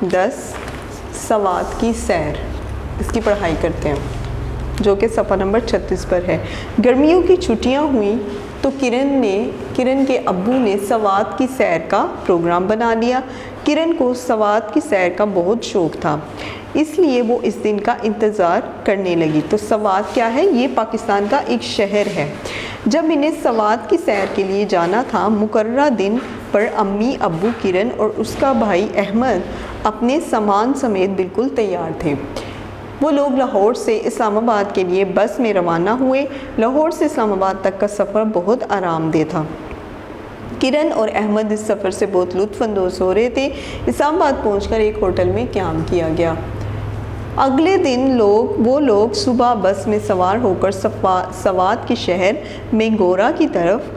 10 सवात की सैर, इसकी पढ़ाई करते हैं जो कि सफ़ा नंबर 36 पर है। गर्मियों की छुट्टियां हुई तो किरण के अब्बू ने सवात की सैर का प्रोग्राम बना लिया। किरण को सवात की सैर का बहुत शौक़ था, इसलिए वो इस दिन का इंतज़ार करने लगी। तो सवात क्या है? ये पाकिस्तान का एक शहर है। जब इन्हें सवात की सैर के लिए जाना था, मुकर्ररा दिन पर अम्मी, अब्बू, किरण और उसका भाई अहमद अपने सामान समेत बिल्कुल तैयार थे। वो लोग लाहौर से इस्लामाबाद के लिए बस में रवाना हुए। लाहौर से इस्लामाबाद तक का सफ़र बहुत आरामदेह था। किरण और अहमद इस सफ़र से बहुत लुत्फ़अंदोज़ हो रहे थे। इस्लामाबाद पहुंचकर एक होटल में क़याम किया गया। अगले दिन वो लोग सुबह बस में सवार होकर सवात के शहर मेंगोरा की तरफ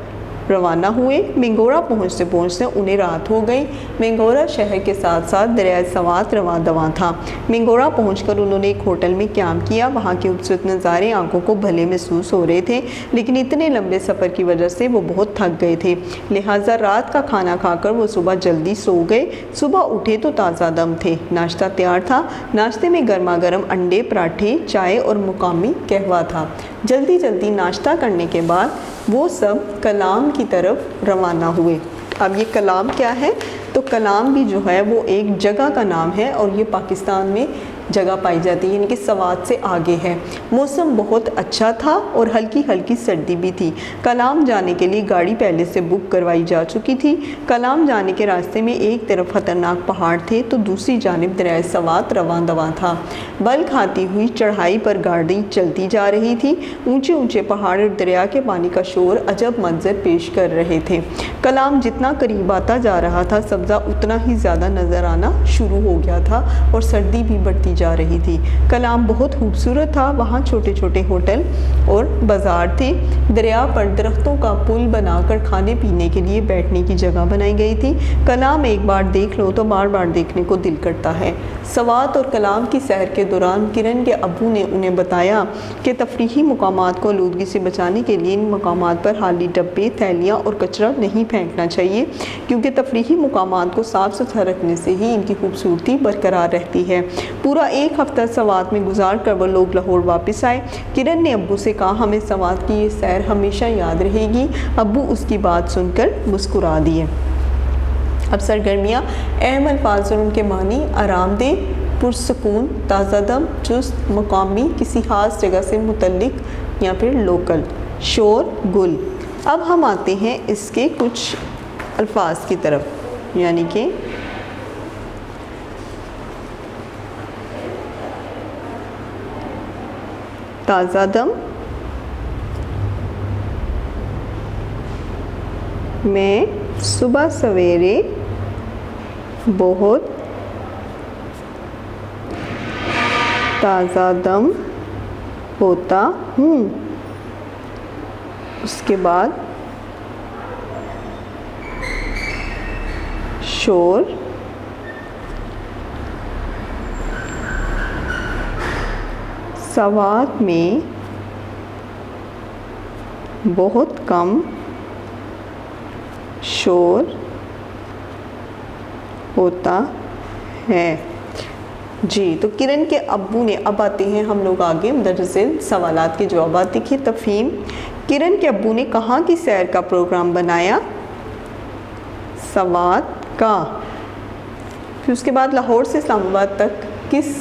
रवाना हुए। मेंगोरा पहुँचते पहुँचते उन्हें रात हो गई। मेंगोरा शहर के साथ साथ दरिया सवात रवां दवां था। मेंगोरा पहुंचकर उन्होंने एक होटल में क़याम किया। वहाँ के खूबसूरत नज़ारे आंखों को भले महसूस हो रहे थे, लेकिन इतने लंबे सफ़र की वजह से वो बहुत थक गए थे। लिहाजा रात का खाना खाकर वो सुबह जल्दी सो गए। सुबह उठे तो ताज़ा दम थे। नाश्ता तैयार था। नाश्ते में गर्मा गर्म अंडे, पराठे, चाय और मुकामी कहवा था। जल्दी जल्दी नाश्ता करने के बाद वो सब कलाम की तरफ रवाना हुए। अब ये कलाम क्या है? तो कलाम भी जो है वो एक जगह का नाम है और ये पाकिस्तान में जगह पाई जाती है, यानी कि सवात से आगे है। मौसम बहुत अच्छा था और हल्की हल्की सर्दी भी थी। कलाम जाने के लिए गाड़ी पहले से बुक करवाई जा चुकी थी। कलाम जाने के रास्ते में एक तरफ ख़तरनाक पहाड़ थे तो दूसरी जानिब दरिया सवात रवां दवां था। बल खाती हुई चढ़ाई पर गाड़ी चलती जा रही थी। ऊंचे ऊंचे पहाड़ और दरिया के पानी का शोर अजब मंजर पेश कर रहे थे। कलाम जितना करीब आता जा रहा था, सब्ज़ा उतना ही ज़्यादा नज़र आना शुरू हो गया था और सर्दी भी बढ़ती जा रही थी। कलाम बहुत खूबसूरत था। वहाँ छोटे छोटे होटल और बाज़ार थे। दरिया पर दरख्तों का पुल बनाकर खाने पीने के लिए बैठने की जगह बनाई गई थी। कलाम एक बार देख लो तो बार बार देखने को दिल करता है। सवात और कलाम की सैर के दौरान किरण के अब्बू ने उन्हें बताया कि तफरीही मकामात को आलूदगी से बचाने के लिए इन मकामात पर खाली डब्बे, थैलियाँ और कचरा नहीं फेंकना चाहिए, क्योंकि तफरीही मकामात को साफ़ सुथरा रखने से ही इनकी खूबसूरती बरकरार रहती है। पूरा एक हफ्ता सवात में गुजार कर वो लोग लाहौर वापस आए। किरण ने अब्बू से कहा, हमें सवात की ये सैर हमेशा याद रहेगी। अब्बू उसकी बात सुनकर मुस्कुरा दिए। अब सरगर्मियाँ अहम अल्फाज और उनके मानी आरामदेह, पुरसकून, ताज़ा दम, चुस्त, मकामी, किसी ख़ास जगह से मुतल्लिक या फिर लोकल, शोर गुल। अब हम आते हैं इसके कुछ अल्फाज की तरफ, यानी कि ताज़ा दम, मैं सुबह सवेरे बहुत ताज़ा दम होता हूँ। उसके बाद शोर, सवात में बहुत कम शोर होता है। जी, तो किरण के अब्बू ने, अब आते हैं हम लोग आगे मुदर्रिस सवालात के जवाब। देखिए तफ़हीम, किरण के अब्बू ने कहाँ की सैर का प्रोग्राम बनाया? सवात का। फिर उसके बाद लाहौर से इस्लामाबाद तक किस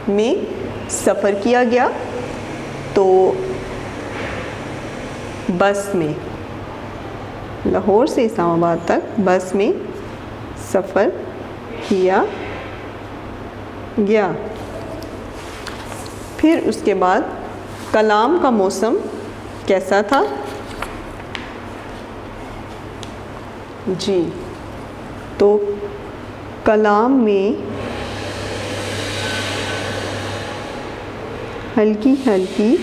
में सफ़र किया गया? तो बस में। लाहौर से इस्लामाबाद तक बस में सफ़र किया गया। फिर उसके बाद कलाम का मौसम कैसा था? जी, तो कलाम में हल्की हल्की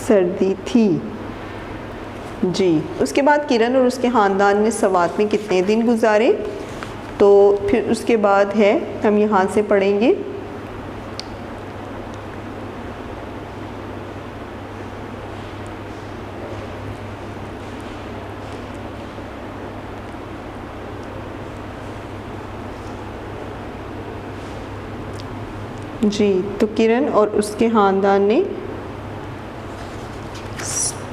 सर्दी थी। जी, उसके बाद किरण और उसके ख़ानदान ने सवात में कितने दिन गुजारे? तो फिर उसके बाद है, हम यहाँ से पढ़ेंगे। जी, तो किरण और उसके ख़ानदान ने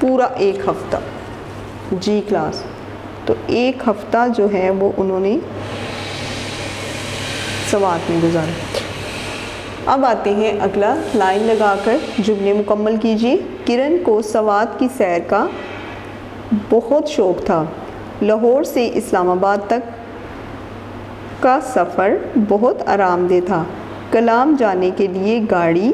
पूरा एक हफ़्ता, जी क्लास, तो एक हफ़्ता जो है वो उन्होंने सवात में गुजारा। अब आते हैं अगला, लाइन लगाकर जुमले मुकम्मल कीजिए। किरण को सवात की सैर का बहुत शौक़ था। लाहौर से इस्लामाबाद तक का सफ़र बहुत आरामदेह था। कलाम जाने के लिए गाड़ी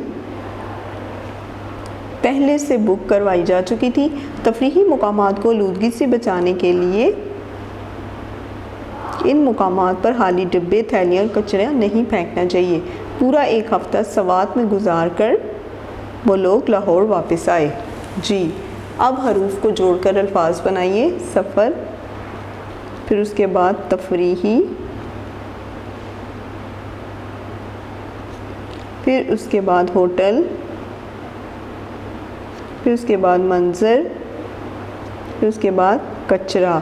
पहले से बुक करवाई जा चुकी थी। तफरीही मुकामात को आलूदगी से बचाने के लिए इन मुकामात पर खाली डिब्बे, थैलियाँ और कचरा नहीं फेंकना चाहिए। पूरा एक हफ़्ता सवात में गुजार कर वो लोग लाहौर वापस आए। जी, अब हरूफ को जोड़कर अल्फाज बनाइए। सफ़र, फिर उसके बाद तफरीही, फिर उसके बाद होटल, फिर उसके बाद मंज़र, फिर उसके बाद कचरा।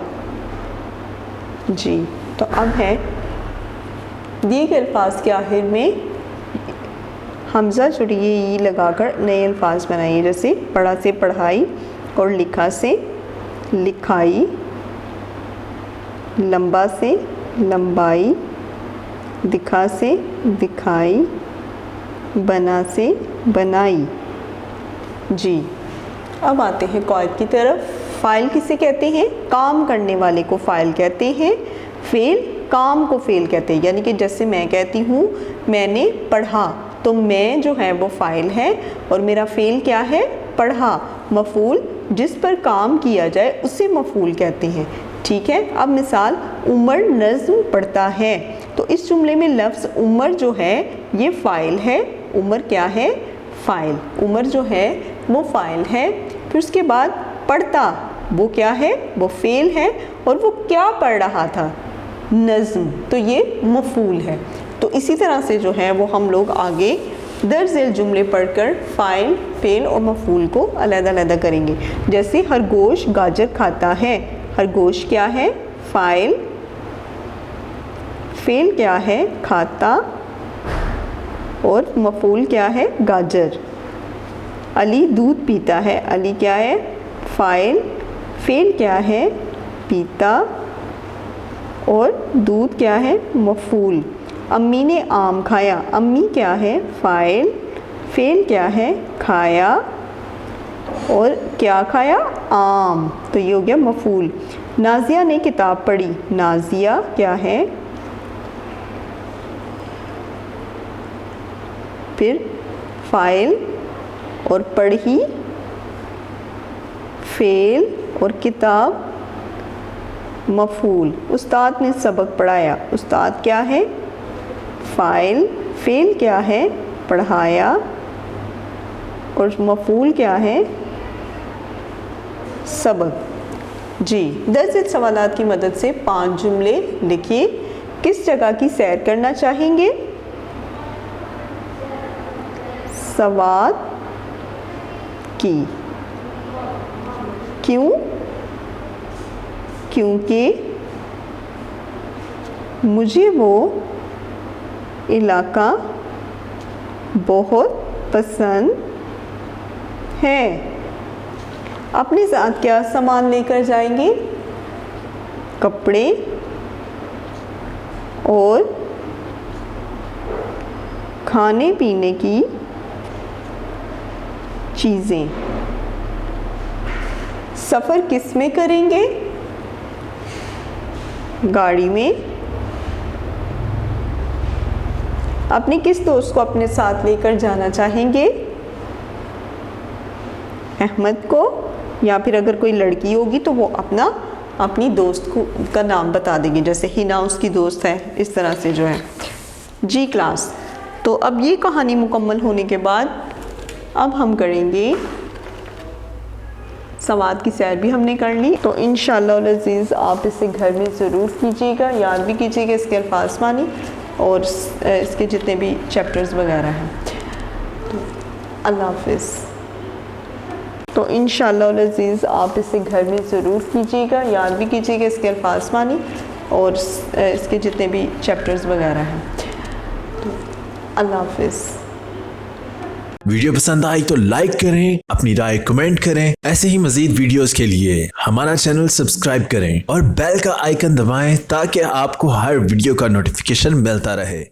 जी, तो अब है दिए गए अल्फाज के आखिर में हमज़ा जोड़िए ई लगाकर नए अल्फाज बनाइए। जैसे पढ़ा से पढ़ाई और लिखा से लिखाई, लंबा से लंबाई, दिखा से दिखाई, बना से बनाई। जी, अब आते हैं कॉइद की तरफ। फ़ाइल किसे कहते हैं? काम करने वाले को फ़ाइल कहते हैं। फ़ेल काम को फ़ेल कहते हैं। यानी कि जैसे मैं कहती हूँ मैंने पढ़ा, तो मैं जो है वो फ़ाइल है और मेरा फ़ेल क्या है? पढ़ा। मफ़ूल जिस पर काम किया जाए उसे मफ़ूल कहते हैं। ठीक है, अब मिसाल, उमर नज़्म पढ़ता है, तो इस जुमले में लफ्ज़ उमर जो है ये फ़ाइल है। उमर क्या है? फ़ाइल। उमर जो है वो फ़ाइल है। फिर उसके बाद पढ़ता, वो क्या है? वो फ़ेल है। और वो क्या पढ़ रहा था? नज़्म, तो ये मफ़ूल है। तो इसी तरह से जो है वो हम लोग आगे दर्ज़ेल जुमले पढ़कर फ़ाइल, फ़ेल और मफ़ूल को अलग-अलग करेंगे। जैसे खरगोश गाजर खाता है। खरगोश क्या है? फ़ाइल। फ़ेल क्या है? खाता। और मफ़ूल क्या है? गाजर। अली दूध पीता है। अली क्या है? फ़ाइल। फ़ेल क्या है? पीता। और दूध क्या है? मफ़ूल। अम्मी ने आम खाया। अम्मी क्या है? फ़ाइल। फ़ेल क्या है? खाया। और क्या खाया? आम, तो ये हो गया मफ़ूल। नाज़िया ने किताब पढ़ी। नाज़िया क्या है? फिर फ़ाइल और पढ़ी, फ़ेल और किताब मफ़ूल। उस्ताद ने सबक पढ़ाया। उस्ताद क्या है? फ़ाइल। फ़ेल क्या है? पढ़ाया। और मफ़ूल क्या है? सबक। जी, 10 सवालात की मदद से 5 जुमले लिखिए। किस जगह की सैर करना चाहेंगे? सवात की। क्यों? क्योंकि मुझे वो इलाका बहुत पसंद है। अपने साथ क्या सामान लेकर जाएंगे? कपड़े और खाने पीने की चीज़ें। सफ़र किस में करेंगे? गाड़ी में। अपने किस दोस्त को अपने साथ लेकर जाना चाहेंगे? अहमद को। या फिर अगर कोई लड़की होगी तो वो अपनी दोस्त को का नाम बता देंगे, जैसे हिना उसकी दोस्त है, इस तरह से जो है। जी क्लास, तो अब ये कहानी मुकम्मल होने के बाद अब हम करेंगे सवात की सैर भी हमने कर ली। तो इंशाअल्लाह अज़ीज़ आप इसे घर में ज़रूर कीजिएगा, याद भी कीजिएगा इसके अल्फाज मानी और इसके जितने भी चैप्टर्स वगैरह हैं। तो अल्लाह हाफ़िज़। तो इंशाअल्लाह अज़ीज़ आप इसे घर में ज़रूर कीजिएगा, याद भी कीजिएगा इसके अल्फाज मानी और इसके जितने भी चैप्टर्स वगैरह हैं। तो अल्लाह हाफ़िज़। वीडियो पसंद आई तो लाइक करें, अपनी राय कमेंट करें। ऐसे ही मजीद वीडियोस के लिए हमारा चैनल सब्सक्राइब करें और बेल का आइकन दबाएं ताकि आपको हर वीडियो का नोटिफिकेशन मिलता रहे।